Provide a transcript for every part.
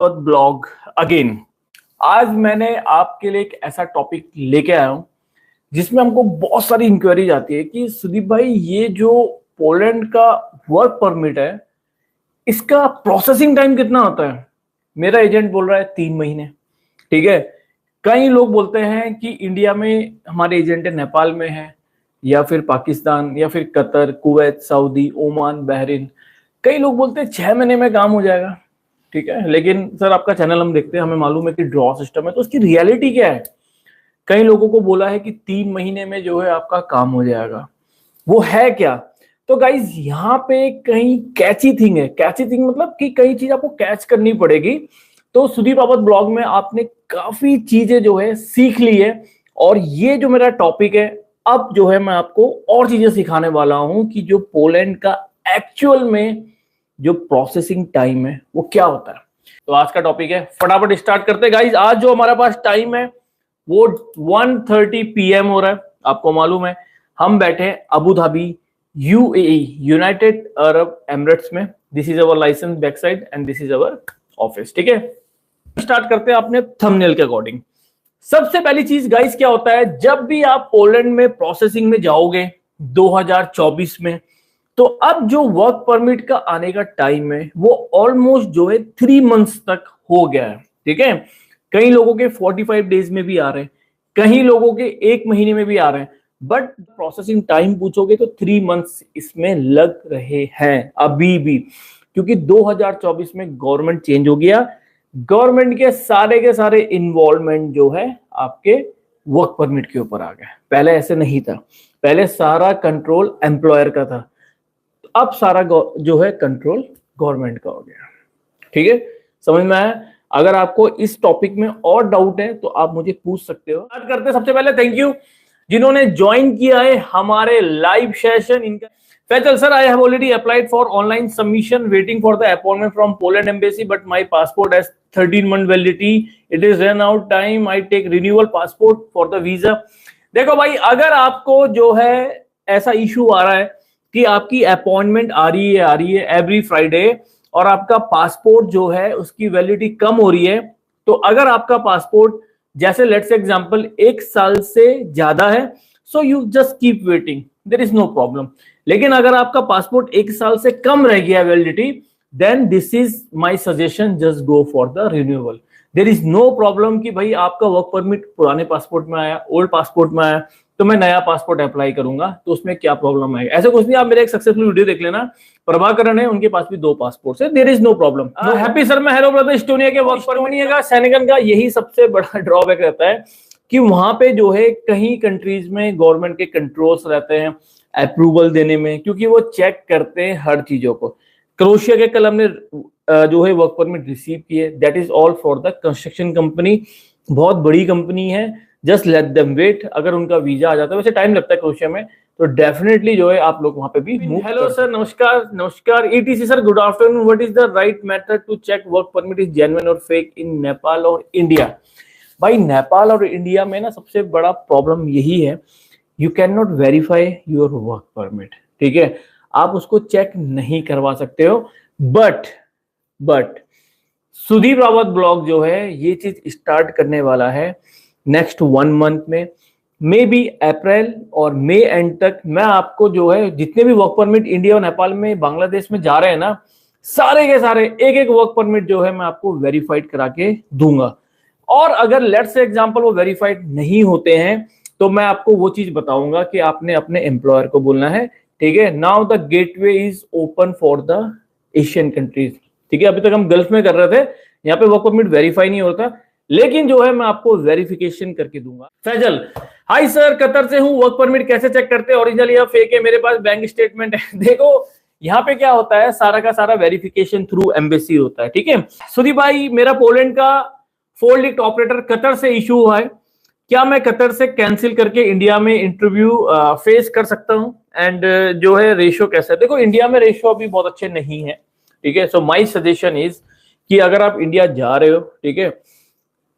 Blog again. आज मैंने आपके लिए एक ऐसा टॉपिक लेके आया हूं जिसमें हमको बहुत सारी इंक्वायरीज आती है कि सुदीप भाई, ये जो पोलैंड का वर्क परमिट है इसका प्रोसेसिंग टाइम कितना होता है। मेरा एजेंट बोल रहा है 3 महीने। ठीक है, कई लोग बोलते हैं कि इंडिया में हमारे एजेंट है, नेपाल में है या फिर पाकिस्तान या फिर Qatar, Kuwait, Saudi, Oman, Bahrain. कई लोग बोलते हैं 6 महीने में काम हो जाएगा। ठीक है, लेकिन सर आपका चैनल हम देखते हैं, हमें मालूम है कि ड्रॉ सिस्टम है, तो उसकी रियलिटी क्या है। कई लोगों को बोला है कि 3 महीने में जो है आपका काम हो जाएगा, वो है क्या। तो गाइज यहाँ पे कहीं कैची थिंग है। कैची थिंग मतलब कि कई चीज आपको कैच करनी पड़ेगी। तो सुदीप रावत ब्लॉग में आपने काफी चीजें जो है सीख ली है, और ये जो मेरा टॉपिक है अब जो है मैं आपको और चीजें सिखाने वाला हूं कि जो पोलैंड का एक्चुअल में जो प्रोसेसिंग टाइम है वो क्या होता है। तो आज का टॉपिक है, फटाफट स्टार्ट करते हैं गाइज। आज जो हमारा पास टाइम है वो 1:30 PM हो रहा है। आपको मालूम है हम बैठे हैं Abu Dhabi, UAE, United Arab Emirates में। This is our license back side and this is our office. ठीक है, स्टार्ट करते हैं अपने थंबनेल के अकॉर्डिंग। सबसे पहली चीज गाइस क्या होता है, जब भी आप पोलैंड में प्रोसेसिंग में जाओगे 2024 में, तो अब जो वर्क परमिट का आने का टाइम है वो ऑलमोस्ट जो है 3 मंथ्स तक हो गया है। ठीक है, कई लोगों के 45 डेज में भी आ रहे हैं, कई लोगों के 1 महीने में भी आ रहे हैं, बट प्रोसेसिंग टाइम पूछोगे तो 3 मंथ्स इसमें लग रहे हैं अभी भी, क्योंकि 2024 में गवर्नमेंट चेंज हो गया। गवर्नमेंट के सारे इन्वॉल्वमेंट जो है आपके वर्क परमिट के ऊपर आ गए। पहले ऐसे नहीं था, पहले सारा कंट्रोल एम्प्लॉयर का था, अब सारा जो है कंट्रोल गवर्नमेंट का हो गया। ठीक है, समझ में आया। अगर आपको इस टॉपिक में और डाउट है तो आप मुझे पूछ सकते हो। स्टार्ट करते हैं। सबसे पहले थैंक यू जिन्होंने ज्वाइन किया है हमारे लाइव सेशन। इनका Faisal sir, I have already applied for online submission, waiting for the appointment from Poland embassy, but my passport has 13 month validity, it is run out time, I take renewal passport for the visa. देखो भाई, अगर आपको जो है ऐसा issue आ रहा है कि आपकी अपॉइंटमेंट आ रही है एवरी फ्राइडे, और आपका पासपोर्ट जो है उसकी वैलिडिटी कम हो रही है, तो अगर आपका पासपोर्ट जैसे लेट्स एग्जांपल 1 साल से ज्यादा है, so you just keep waiting, there is no problem. लेकिन अगर आपका पासपोर्ट 1 साल से कम रह गया validity, then this is my suggestion, just go for the renewal. There is no problem कि भाई आपका वर्क परमिट पुराने पासपोर्ट में आया, ओल्ड पासपोर्ट में आया, तो मैं नया पासपोर्ट अप्लाई करूंगा तो उसमें क्या प्रॉब्लम आएगा। ऐसा कुछ नहीं, आप मेरे एक सक्सेसफुल वीडियो देख लेना, प्रभाकरण है, उनके पास भी 2 पासपोर्ट है, there is no problem. Happy sir में हेलो ब्रदर, इस्टोनिया के वर्क परमिट का, सेनेगल का यही सबसे बड़ा ड्रॉबैक रहता है कि वहां पे जो है कहीं कंट्रीज में गवर्नमेंट के कंट्रोल्स रहते हैं अप्रूवल देने में, क्योंकि वो चेक करते हैं हर चीजों को। क्रोएशिया के कल हमने जो है वर्क परमिट रिसीव किए, that is all for the construction company, बहुत बड़ी कंपनी है, जस्ट लेट देम वेट। अगर उनका वीजा आ जाता है, वैसे टाइम लगता है क्रोएशिया में, तो डेफिनेटली जो है आप लोग वहां पे भी मूव। हेलो सर, नमस्कार ETC sir, good afternoon. What is the right method to check work permit is genuine और फेक इन नेपाल और इंडिया। भाई नेपाल और इंडिया में ना सबसे बड़ा प्रॉब्लम यही है, you can not verify your work permit. ठीक है, आप उसको चेक नहीं करवा सकते हो, बट सुदीप रावत ब्लॉग जो है ये चीज स्टार्ट करने वाला है नेक्स्ट 1 मंथ में, मे बी अप्रैल और मई एंड तक। मैं आपको जो है जितने भी वर्क परमिट इंडिया और नेपाल में, बांग्लादेश में जा रहे हैं ना, सारे के सारे एक वर्क परमिट जो है मैं आपको वेरीफाइड करा के दूंगा। और अगर लेट्स से एग्जांपल वो वेरीफाइड नहीं होते हैं तो मैं आपको वो चीज बताऊंगा कि आपने अपने एम्प्लॉयर को बोलना है। ठीक है, now the gateway is open for the Asian countries. ठीक है, अभी तक हम गल्फ में कर रहे थे, यहाँ पे वर्क परमिट वेरीफाई नहीं होता, लेकिन जो है मैं आपको वेरिफिकेशन करके दूंगा। फैजल, हाय सर, कतर से हूं, वर्क परमिट कैसे चेक करते हैं, ओरिजिनल या फेक है, मेरे पास बैंक स्टेटमेंट है। देखो यहाँ पे क्या होता है, सारा का सारा वेरिफिकेशन थ्रू एम्बेसी होता है। ठीक है सुदीप भाई, मेरा पोलैंड का फोल्ड लिफ्ट ऑपरेटर कतर से इशू हुआ है, क्या मैं कतर से कैंसिल करके इंडिया में इंटरव्यू फेस कर सकता हूं, एंड जो है रेशियो कैसा है। देखो इंडिया में रेशियो अभी बहुत अच्छे नहीं है। ठीक है, सो माय सजेशन इज कि अगर आप इंडिया जा रहे हो, ठीक है,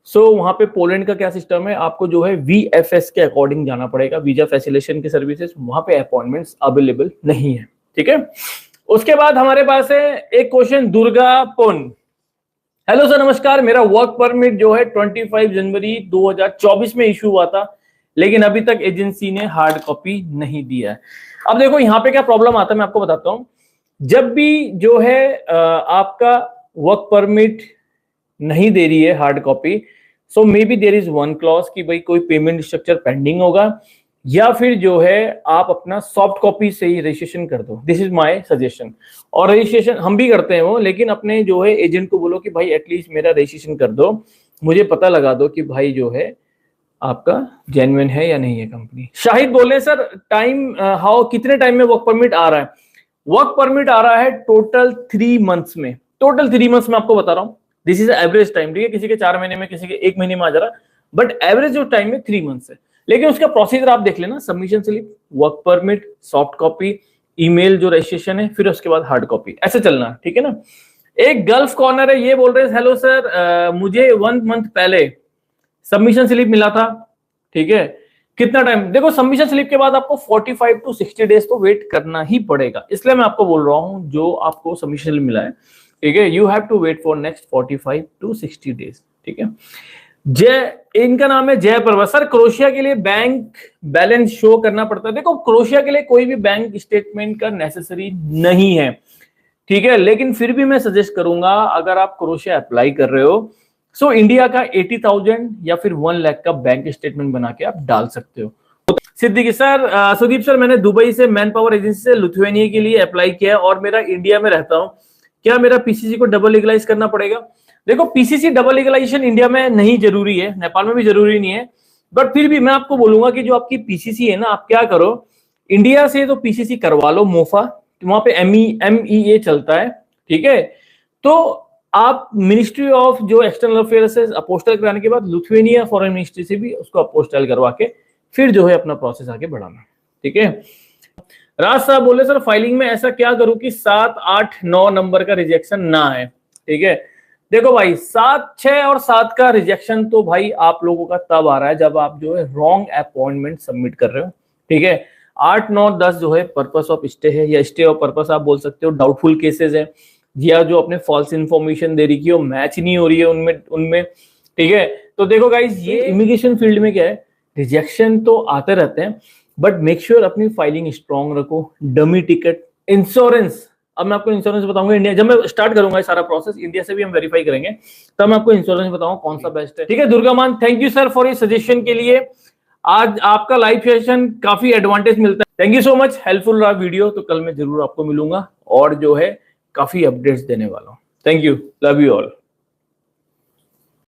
सो वहां पे पोलैंड का क्या सिस्टम है, आपको जो है वीएफएस के अकॉर्डिंग जाना पड़ेगा, वीजा फैसिलिटेशन की सर्विसेज, वहां पे अपॉइंटमेंट्स अवेलेबल नहीं है। ठीक है, उसके बाद हमारे पास है एक क्वेश्चन दुर्गा पुन। हेलो सर, नमस्कार। मेरा वर्क परमिट जो है 25 जनवरी 2024 में इशू हुआ था, लेकिन अभी तक एजेंसी ने हार्ड कॉपी नहीं दिया है। अब देखो यहाँ पे क्या प्रॉब्लम आता है, मैं आपको बताता हूँ। जब भी जो है आपका वर्क परमिट नहीं दे रही है hard copy, so may be there is one clause कि भाई कोई पेमेंट स्ट्रक्चर पेंडिंग होगा, या फिर जो है आप अपना सॉफ्ट कॉपी से ही रजिस्ट्रेशन कर दो। This is my suggestion. और रजिस्ट्रेशन हम भी करते हैं वो, लेकिन अपने जो है एजेंट को बोलो कि भाई एटलीस्ट मेरा रजिस्ट्रेशन कर दो, मुझे पता लगा दो कि भाई जो है आपका जेन्युइन है या नहीं है कंपनी। शाहिद बोले सर टाइम हाउ, कितने टाइम में वर्क परमिट आ रहा है? वर्क परमिट आ रहा है टोटल 3 मंथ्स में। टोटल 3 मंथ्स में आपको बता रहा हूँ, दिस इज एवरेज टाइम। ठीक है, किसी के 4 महीने में, किसी के 1 महीने में आ जा रहा है, बट एवरेज जो टाइम है 3 मंथ्स है। लेकिन उसका प्रोसीजर आप देख लेना, submission slip, work permit, soft copy, email जो रजिस्ट्रेशन है, फिर उसके बाद हार्ड कॉपी, ऐसे चलना। ठीक है ना। एक गल्फ कॉर्नर है, ये बोल रहे हैं हेलो सर मुझे 1 मंथ पहले सबमिशन स्लिप मिला था। ठीक है, कितना टाइम? देखो सबमिशन स्लिप के बाद आपको 45 टू 60 डेज तो वेट करना ही पड़ेगा, इसलिए मैं आपको बोल रहा हूं जो आपको सबमिशन स्लिप मिला है, ठीक है, you have to wait for next 45 to 60 days. ठीक है। जय, इनका नाम है जय प्रभा। सर क्रोशिया के लिए बैंक बैलेंस शो करना पड़ता है? देखो क्रोशिया के लिए कोई भी बैंक स्टेटमेंट का नेसेसरी नहीं है, ठीक है, लेकिन फिर भी मैं सजेस्ट करूंगा अगर आप क्रोशिया अप्लाई कर रहे हो, सो इंडिया का 80,000 या फिर 1 लाख का बैंक स्टेटमेंट बना के आप डाल सकते हो। सिद्दीकी सर, सुदीप सर, मैंने दुबई से मैन पावर एजेंसी से लिथुआनिया के लिए अप्लाई किया और मेरा इंडिया में रहता हूं, क्या मेरा पीसीसी को डबल लीगलाइज करना पड़ेगा? देखो पीसीसी डबल लीगलाइजेशन इंडिया में नहीं जरूरी है, नेपाल में भी जरूरी नहीं है, बट फिर भी मैं आपको बोलूंगा कि जो आपकी पीसीसी है ना, आप क्या करो, इंडिया से तो पीसीसी करवा लो मोफा, वहां पे MEA चलता है। ठीक है, तो आप मिनिस्ट्री ऑफ जो एक्सटर्नल अफेयर से अपोस्टल कराने के बाद लिथुआनिया फॉरेन मिनिस्ट्री से भी उसको अपोस्टल करवा के फिर जो है अपना प्रोसेस आगे बढ़ाना। ठीक है। राज साहब बोले सर फाइलिंग में ऐसा क्या करूं कि 7, 8, 9 नंबर का रिजेक्शन ना है? ठीक है, देखो भाई 7, 6 और 7 का रिजेक्शन तो भाई आप लोगों का तब आ रहा है जब आप जो है रॉन्ग अपॉइंटमेंट सबमिट कर रहे हो। ठीक है, 8, 9, 10 जो है पर्पस ऑफ स्टे है, या स्टे ऑफ पर्पस आप बोल सकते हो, डाउटफुल केसेस है, या जो अपने फॉल्स इन्फॉर्मेशन दे रही है वो मैच नहीं हो रही है उनमें उनमें ठीक है। तो देखो गाइस, ये इमिग्रेशन फील्ड में क्या है, रिजेक्शन तो आते रहते हैं, बट मेक श्योर अपनी फाइलिंग स्ट्रॉन्ग रखो। डमी टिकट, इंश्योरेंस, अब मैं आपको इंश्योरेंस बताऊंगा इंडिया, जब मैं स्टार्ट करूंगा ये सारा प्रोसेस, इंडिया से भी हम वेरीफाई करेंगे, तब मैं आपको इंश्योरेंस बताऊंगा कौन सा बेस्ट है। ठीक है दुर्गा मान, थैंक यू सर फॉर ये सजेशन के लिए। आज आपका लाइव सेशन काफी एडवांटेज मिलता है, thank you so much, helpful रहा वीडियो। तो कल मैं जरूर आपको मिलूंगा और जो है काफी अपडेट्स देने वाला हूं। Thank you, love you all.